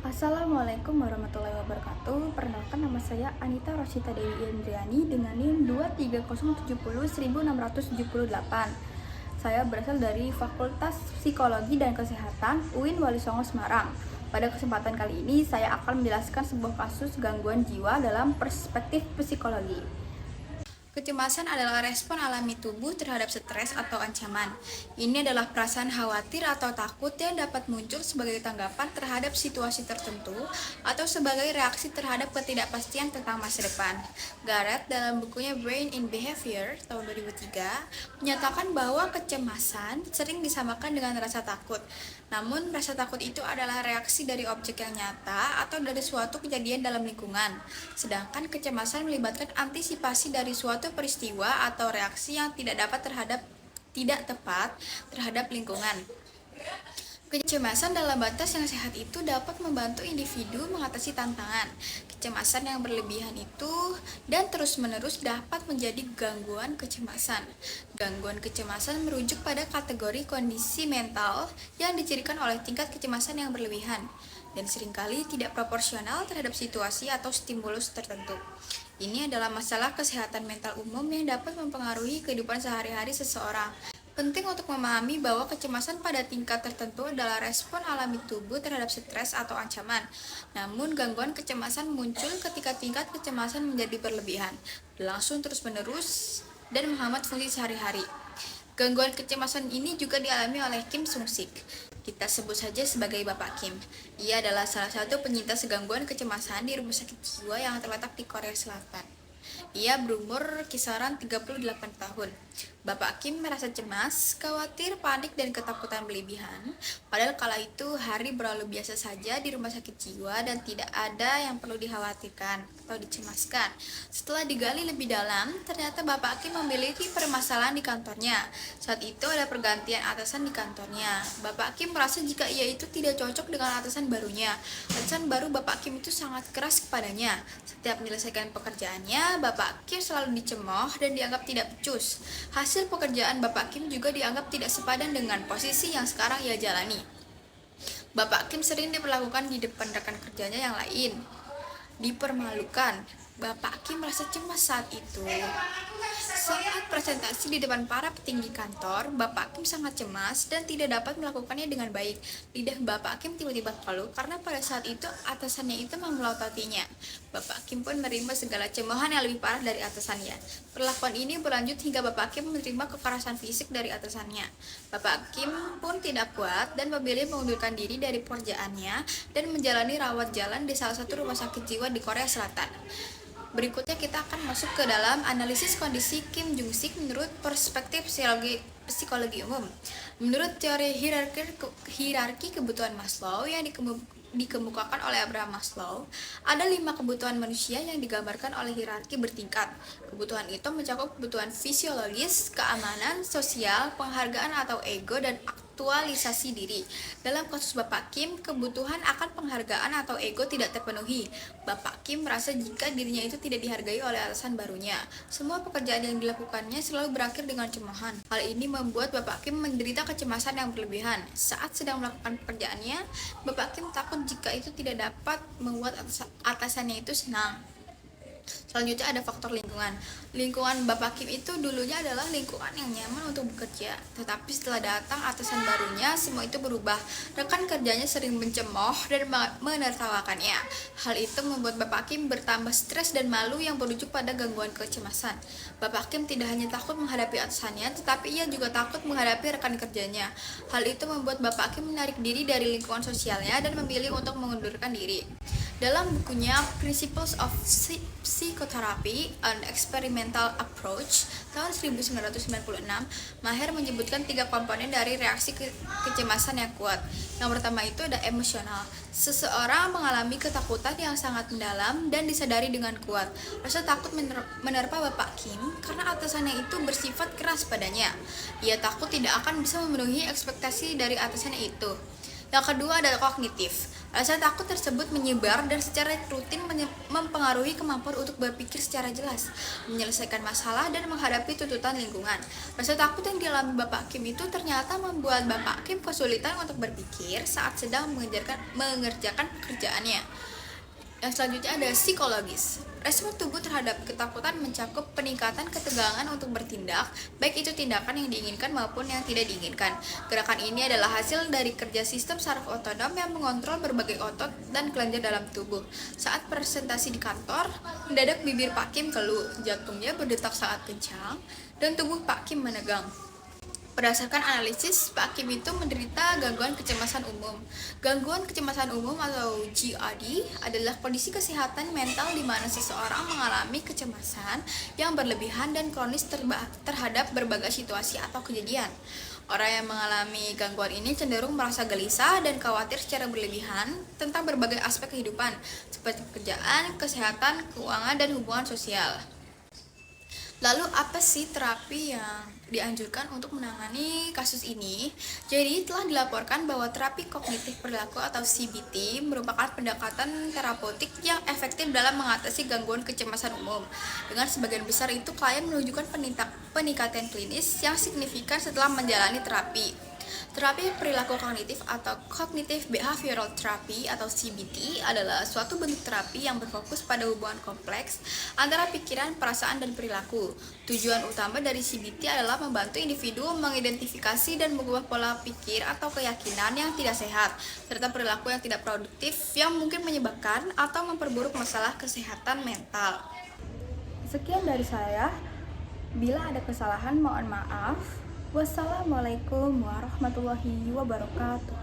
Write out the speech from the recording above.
Assalamualaikum warahmatullahi wabarakatuh. Perkenalkan, nama saya Anita Roshita Dewi Indriani dengan NIM 230701678. Saya berasal dari Fakultas Psikologi dan Kesehatan UIN Wali Songo Semarang. Pada kesempatan kali ini saya akan menjelaskan sebuah kasus gangguan jiwa dalam perspektif psikologi. Kecemasan adalah respon alami tubuh terhadap stres atau ancaman. Ini adalah perasaan khawatir atau takut yang dapat muncul sebagai tanggapan terhadap situasi tertentu atau sebagai reaksi terhadap ketidakpastian tentang masa depan. Garrett dalam bukunya Brain in Behavior tahun 2003 menyatakan bahwa kecemasan sering disamakan dengan rasa takut. Namun, rasa takut itu adalah reaksi dari objek yang nyata atau dari suatu kejadian dalam lingkungan. Sedangkan kecemasan melibatkan antisipasi dari suatu peristiwa atau reaksi yang tidak tepat terhadap lingkungan. Kecemasan dalam batas yang sehat itu dapat membantu individu mengatasi tantangan. Kecemasan yang berlebihan itu dan terus-menerus dapat menjadi gangguan kecemasan. Gangguan kecemasan merujuk pada kategori kondisi mental yang dicirikan oleh tingkat kecemasan yang berlebihan dan seringkali tidak proporsional terhadap situasi atau stimulus tertentu. Ini adalah masalah kesehatan mental umum yang dapat mempengaruhi kehidupan sehari-hari seseorang. Penting untuk memahami bahwa kecemasan pada tingkat tertentu adalah respon alami tubuh terhadap stres atau ancaman. Namun, gangguan kecemasan muncul ketika tingkat kecemasan menjadi berlebihan, berlangsung terus-menerus, dan menghambat fungsi sehari-hari. Gangguan kecemasan ini juga dialami oleh Kim Sung-sik. Kita sebut saja sebagai Bapak Kim. Ia adalah salah satu penyintas gangguan kecemasan di rumah sakit jiwa yang terletak di Korea Selatan. Ia berumur kisaran 38 tahun. Bapak Kim merasa cemas, khawatir, panik, dan ketakutan berlebihan. Padahal kala itu hari berlalu biasa saja di rumah sakit jiwa dan tidak ada yang perlu dikhawatirkan atau dicemaskan. Setelah digali lebih dalam, ternyata Bapak Kim memiliki permasalahan di kantornya. Saat itu ada pergantian atasan di kantornya. Bapak Kim merasa jika ia itu tidak cocok dengan atasan barunya. Atasan baru Bapak Kim itu sangat keras kepadanya. Setiap menyelesaikan pekerjaannya, Bapak Kim selalu dicemooh dan dianggap tidak becus. Hasil pekerjaan Bapak Kim juga dianggap tidak sepadan dengan posisi yang sekarang ia jalani. Bapak Kim sering diperlakukan di depan rekan kerjanya yang lain, dipermalukan. Bapak Kim merasa cemas saat itu. Saat presentasi di depan para petinggi kantor, Bapak Kim sangat cemas dan tidak dapat melakukannya dengan baik. Lidah Bapak Kim tiba-tiba keluh karena pada saat itu atasannya itu memelototinya. Bapak Kim pun menerima segala cemoohan yang lebih parah dari atasannya. Perlakuan ini berlanjut hingga Bapak Kim menerima kekerasan fisik dari atasannya. Bapak Kim pun tidak kuat dan memilih mengundurkan diri dari pekerjaannya dan menjalani rawat jalan di salah satu rumah sakit jiwa di Korea Selatan. Berikutnya kita akan masuk ke dalam analisis kondisi Kim Jung-sik menurut perspektif psikologi umum. Menurut teori hierarki kebutuhan Maslow yang dikemukakan oleh Abraham Maslow, ada 5 kebutuhan manusia yang digambarkan oleh hierarki bertingkat. Kebutuhan itu mencakup kebutuhan fisiologis, keamanan, sosial, penghargaan atau ego, dan aktualisasi diri. Dalam kasus Bapak Kim, kebutuhan akan penghargaan atau ego tidak terpenuhi. Bapak Kim merasa jika dirinya itu tidak dihargai oleh atasan barunya. Semua pekerjaan yang dilakukannya selalu berakhir dengan cemoohan. Hal ini membuat Bapak Kim menderita kecemasan yang berlebihan. Saat sedang melakukan pekerjaannya, Bapak Kim takut jika itu tidak dapat membuat atasannya itu senang. Selanjutnya ada faktor lingkungan. Lingkungan Bapak Kim itu dulunya adalah lingkungan yang nyaman untuk bekerja. Tetapi setelah datang atasan barunya, semua itu berubah. Rekan kerjanya sering mencemooh dan menertawakannya. Hal itu membuat Bapak Kim bertambah stres dan malu yang berujung pada gangguan kecemasan. Bapak Kim tidak hanya takut menghadapi atasannya, tetapi ia juga takut menghadapi rekan kerjanya. Hal itu membuat Bapak Kim menarik diri dari lingkungan sosialnya dan memilih untuk mengundurkan diri. Dalam bukunya Principles of Psychotherapy, An Experimental Approach tahun 1996, Maher menyebutkan 3 komponen dari reaksi kecemasan yang kuat. Yang pertama itu ada emosional. Seseorang mengalami ketakutan yang sangat mendalam dan disadari dengan kuat. Rasa takut menerpa Bapak Kim karena atasannya itu bersifat keras padanya. Ia takut tidak akan bisa memenuhi ekspektasi dari atasannya itu. Yang kedua adalah kognitif. Rasa takut tersebut menyebar dan secara rutin mempengaruhi kemampuan untuk berpikir secara jelas, menyelesaikan masalah, dan menghadapi tuntutan lingkungan. Rasa takut yang dialami Bapak Kim itu ternyata membuat Bapak Kim kesulitan untuk berpikir saat sedang mengerjakan pekerjaannya. Yang selanjutnya ada psikologis. Respon tubuh terhadap ketakutan mencakup peningkatan ketegangan untuk bertindak, baik itu tindakan yang diinginkan maupun yang tidak diinginkan. Gerakan ini adalah hasil dari kerja sistem saraf otonom yang mengontrol berbagai otot dan kelenjar dalam tubuh. Saat presentasi di kantor, mendadak bibir Pak Kim keluh, jantungnya berdetak sangat kencang, dan tubuh Pak Kim menegang. Berdasarkan analisis, Pak Kim itu menderita gangguan kecemasan umum. Gangguan kecemasan umum atau GAD adalah kondisi kesehatan mental di mana seseorang mengalami kecemasan yang berlebihan dan kronis terhadap berbagai situasi atau kejadian. Orang yang mengalami gangguan ini cenderung merasa gelisah dan khawatir secara berlebihan tentang berbagai aspek kehidupan, seperti pekerjaan, kesehatan, keuangan, dan hubungan sosial. Lalu apa sih terapi yang dianjurkan untuk menangani kasus ini? Jadi telah dilaporkan bahwa terapi kognitif perilaku atau CBT merupakan pendekatan terapeutik yang efektif dalam mengatasi gangguan kecemasan umum. Dengan sebagian besar itu klien menunjukkan peningkatan klinis yang signifikan setelah menjalani terapi. Terapi perilaku kognitif atau Cognitive Behavioral Therapy atau CBT adalah suatu bentuk terapi yang berfokus pada hubungan kompleks antara pikiran, perasaan, dan perilaku. Tujuan utama dari CBT adalah membantu individu mengidentifikasi dan mengubah pola pikir atau keyakinan yang tidak sehat, serta perilaku yang tidak produktif yang mungkin menyebabkan atau memperburuk masalah kesehatan mental. Sekian dari saya. Bila ada kesalahan, mohon maaf. Wassalamualaikum warahmatullahi wabarakatuh.